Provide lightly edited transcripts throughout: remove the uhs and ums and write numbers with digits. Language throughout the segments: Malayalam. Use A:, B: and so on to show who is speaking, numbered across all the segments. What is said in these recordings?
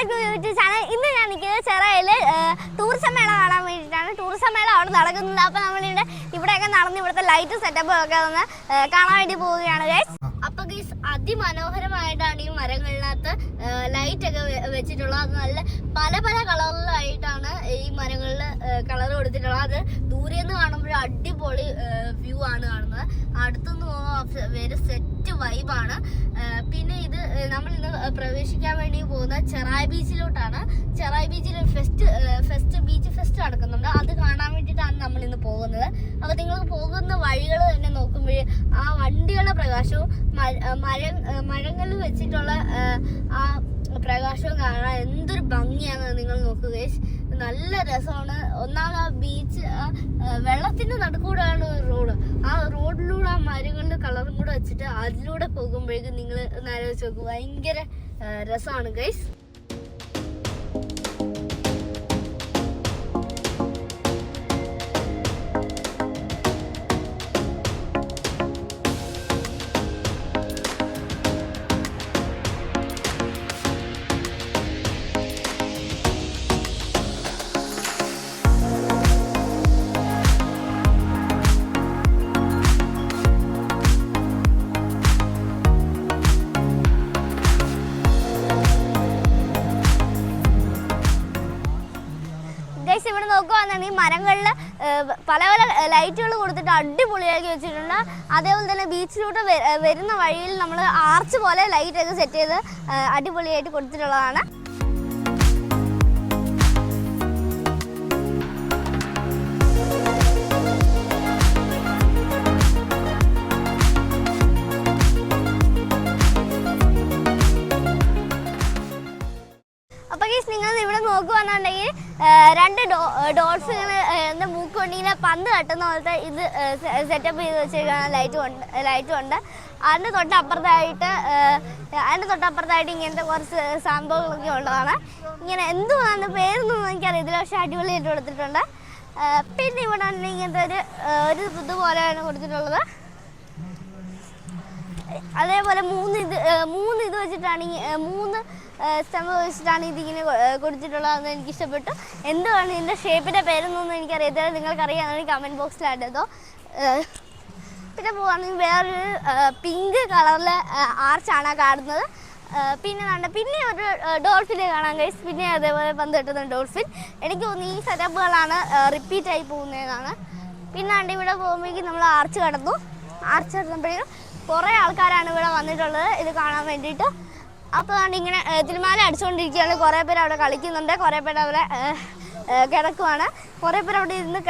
A: Back to YouTube channel. ഇന്ന് ഞാൻ നിൽക്കുന്നത് ചെറായിൽ ടൂറിസം മേള കാണാൻ വേണ്ടിയിട്ടാണ്. ടൂറിസം മേള അവിടെ നടക്കുന്നുണ്ട്. അപ്പോൾ നമ്മളിവിടെ ഇവിടെയൊക്കെ നടന്ന് ഇവിടുത്തെ ലൈറ്റ് സെറ്റപ്പൊക്കെ ഒന്ന് കാണാൻ വേണ്ടി പോവുകയാണ് ഗൈസ്. അപ്പോൾ ഗൈസ് അതിമനോഹരമായിട്ടാണ് ഈ മരങ്ങളിനകത്ത് ലൈറ്റൊക്കെ വെച്ചിട്ടുള്ളത്. അത് നല്ല പല പല കളറിലായിട്ടാണ് ഈ മരങ്ങളിൽ കളർ കൊടുത്തിട്ടുള്ളത്. അത് ദൂരെ നിന്ന് കാണുമ്പോൾ അടിപൊളി വ്യൂ ആണ് കാണുന്നത്. അടുത്തുനിന്ന് പോകുമ്പോൾ വേറെ സെറ്റ് വൈബാണ്. പിന്നെ ഇത് നമ്മളിന്ന് പ്രവേശിക്കാൻ വേണ്ടി പോകുന്ന ചെറായി ബീച്ചിലോട്ടാണ്. ചെറായി ബീച്ചിൽ ബീച്ച് ഫെസ്റ്റ് നടക്കുന്നുണ്ട്. അത് കാണാൻ വേണ്ടിയിട്ടാണ് നമ്മളിന്ന് പോകുന്നത്. അപ്പോൾ നിങ്ങൾക്ക് പോകുന്ന വഴികൾ തന്നെ നോക്കുമ്പോൾ ആ വണ്ടികളുടെ പ്രകാശവും മരങ്ങളിൽ വെച്ചിട്ടുള്ള ആ പ്രകാശവും കാണാൻ എന്തൊരു ഭംഗിയാണ് നിങ്ങൾ നോക്കുക. നല്ല രസമാണ്. ഒന്നാമത് ആ ബീച്ച് വെള്ളത്തിന്റെ നടുക്കൂടെയാണ് റോഡ്. ആ റോഡിലൂടെ ആ മരങ്ങളുടെ കളറും കൂടെ വെച്ചിട്ട് അതിലൂടെ പോകുമ്പോഴേക്കും നിങ്ങൾ ഒന്ന് ആലോചിച്ച് നോക്കുക. ഭയങ്കര രസമാണ് ഗൈസ്. ഇവിടെ നോക്കുകയാണെന്നുണ്ടെങ്കിൽ ഈ മരങ്ങളിൽ പല പല ലൈറ്റുകൾ കൊടുത്തിട്ട് അടിപൊളിയാക്കി വെച്ചിട്ടുണ്ട്. അതേപോലെ തന്നെ ബീച്ചിലൂടെ വരുന്ന വഴിയിൽ നമ്മൾ ആർച്ച് പോലെ ലൈറ്റൊക്കെ സെറ്റ് ചെയ്ത് അടിപൊളിയായിട്ട് കൊടുത്തിട്ടുള്ളതാണ്. നിങ്ങൾ ഇവിടെ നോക്കുകയാണെന്നുണ്ടെങ്കിൽ രണ്ട് ഡോൾഫിന് മൂക്ക് കൊണ്ടിങ്ങനെ പന്ത് കട്ടുന്ന പോലത്തെ ഇത് സെറ്റപ്പ് ചെയ്ത് വെച്ചിരിക്കുകയാണ്. ലൈറ്റും ഉണ്ട്. അതിൻ്റെ തൊട്ടപ്പുറത്തായിട്ട് ഇങ്ങനത്തെ കുറച്ച് സംഭവങ്ങളൊക്കെ ഉള്ളതാണ്. ഇങ്ങനെ എന്തുവാണ് പേരൊന്നും എനിക്കറിയത്തില്ല, പക്ഷെ അടിപൊളിയായിട്ട് കൊടുത്തിട്ടുണ്ട്. പിന്നെ ഇവിടെ ഇങ്ങനത്തെ ഒരു ഇതുപോലെയാണ് കൊടുത്തിട്ടുള്ളത്. അതേപോലെ മൂന്ന് ഇത് വെച്ചിട്ടാണ് മൂന്ന് സ്റ്റെമ്പ് വെച്ചിട്ടാണ് ഇതിങ്ങനെ കൊടുത്തിട്ടുള്ളത്. അതൊന്നും എനിക്കിഷ്ടപ്പെട്ടു. എന്തുവാണ് ഇതിൻ്റെ ഷേപ്പിൻ്റെ പേരൊന്നും എനിക്കറിയത്തില്ല. നിങ്ങൾക്കറിയാമെങ്കിൽ കമൻറ്റ് ബോക്സിൽ ആഡ് ചെയ്തോ. പിന്നെ പോകുകയാണെങ്കിൽ വേറൊരു പിങ്ക് കളറിലെ ആർച്ചാണ് കാണുന്നത്. പിന്നെ ഒരു ഡോൾഫിനെ കാണാൻ കഴിയും. പിന്നെ അതേപോലെ പന്ത് കെട്ടുന്ന ഡോൾഫിൻ. എനിക്ക് തോന്നുന്നു ഈ സെറ്റപ്പുകളാണ് റിപ്പീറ്റായി പോകുന്നതാണ്. പിന്നെ ഇവിടെ പോകുമ്പോഴേക്കും നമ്മൾ ആർച്ച് കടന്നപ്പോഴേക്കും കുറേ ആൾക്കാരാണ് ഇവിടെ വന്നിട്ടുള്ളത് ഇത് കാണാൻ വേണ്ടിയിട്ട്. അപ്പോൾ ഇങ്ങനെ തിരുമാല അടിച്ചുകൊണ്ടിരിക്കുകയാണ്. കുറേ പേര് അവിടെ കളിക്കുന്നുണ്ട്, കുറേ പേര് അവിടെ കിടക്കുവാണ്, കുറേ പേര് അവിടെ ഇരുന്ന്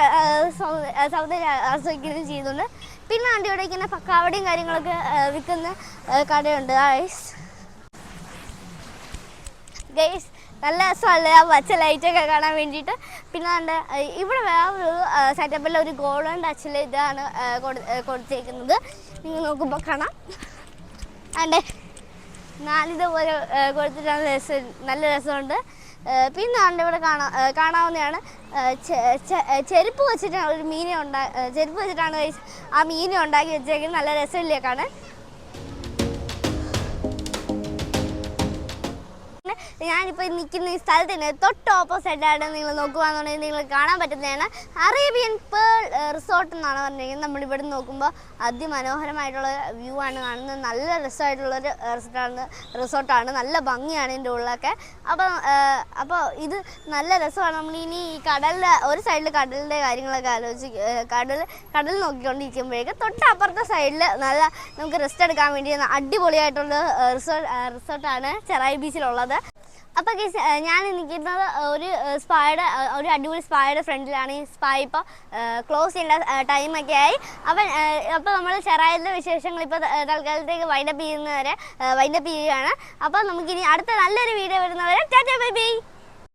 A: സൗന്ദര്യം ആസ്വദിക്കുകയും ചെയ്യുന്നുണ്ട്. പിന്നെ ഇവിടെ ഇങ്ങനെ പക്കാവടിയും കാര്യങ്ങളൊക്കെ വിൽക്കുന്ന കടയുണ്ട് ഗൈസ്. നല്ല രസമല്ലേ ആ പച്ച ലൈറ്റൊക്കെ കാണാൻ വേണ്ടിയിട്ട്. പിന്നെ ഇവിടെ വേറൊരു സെറ്റപ്പിൽ ഒരു ഗോൾഡൻ ടച്ചിൽ ഇതാണ് കൊടുത്തേക്കുന്നത്. നിങ്ങൾ നോക്കുമ്പോൾ കാണാം. നാലിതുപോലെ കൊടുത്തിട്ടാണ് നല്ല രസമുണ്ട്. പിന്നെ ഇവിടെ കാണാവുന്നതാണ് ചെരുപ്പ് വെച്ചിട്ടാണ് ഒരു ചെരുപ്പ് വെച്ചിട്ടാണ് ആ മീനെ ഉണ്ടാക്കി വെച്ചേക്കുന്നത്. നല്ല രസമില്ലേ കാണാൻ. ഞാനിപ്പോൾ നിൽക്കുന്ന ഈ സ്ഥലത്തിന് തൊട്ട് ഓപ്പോസിറ്റായിട്ട് നിങ്ങൾ നോക്കുകയാണെന്നുണ്ടെങ്കിൽ നിങ്ങൾ കാണാൻ പറ്റുന്നതാണ് അറേബ്യൻ പേൾ റിസോർട്ട് എന്നാണ് പറഞ്ഞിരിക്കുന്നത്. നമ്മളിവിടെ നോക്കുമ്പോൾ അതിമനോഹരമായിട്ടുള്ള വ്യൂ ആണ് കാണുന്നത്. നല്ല രസമായിട്ടുള്ളൊരു റിസോർട്ടാണ്. നല്ല ഭംഗിയാണ് ഇതിൻ്റെ ഉള്ളിലൊക്കെ. അപ്പോൾ ഇത് നല്ല രസമാണ്. നമ്മളിനി ഈ കടലിൽ ഒരു സൈഡിൽ കടലിൻ്റെ കാര്യങ്ങളൊക്കെ കടൽ നോക്കിക്കൊണ്ടിരിക്കുമ്പോഴേക്കും തൊട്ടപ്പുറത്തെ സൈഡിൽ നല്ല നമുക്ക് റെസ്റ്റ് എടുക്കാൻ വേണ്ടി അടിപൊളിയായിട്ടുള്ള റിസോർട്ടാണ് ചെറായി ബീച്ചിലുള്ളത്. അപ്പോൾ ഞാൻ നിൽക്കുന്നത് ഒരു അടിപൊളി സ്പായുടെ ഫ്രണ്ടിലാണ്. ഈ സ്പാ ഇപ്പോൾ ക്ലോസ് ചെയ്യേണ്ട ടൈമൊക്കെ ആയി. അപ്പോൾ നമ്മൾ ചെറായിലെ വിശേഷങ്ങൾ ഇപ്പോൾ തൽക്കാലത്തേക്ക് വൈൻഡപ്പ് ചെയ്യുകയാണ്. അപ്പോൾ നമുക്കിനി അടുത്ത നല്ലൊരു വീഡിയോ വരുന്നവരെ ടാറ്റാ ബൈ ബൈ.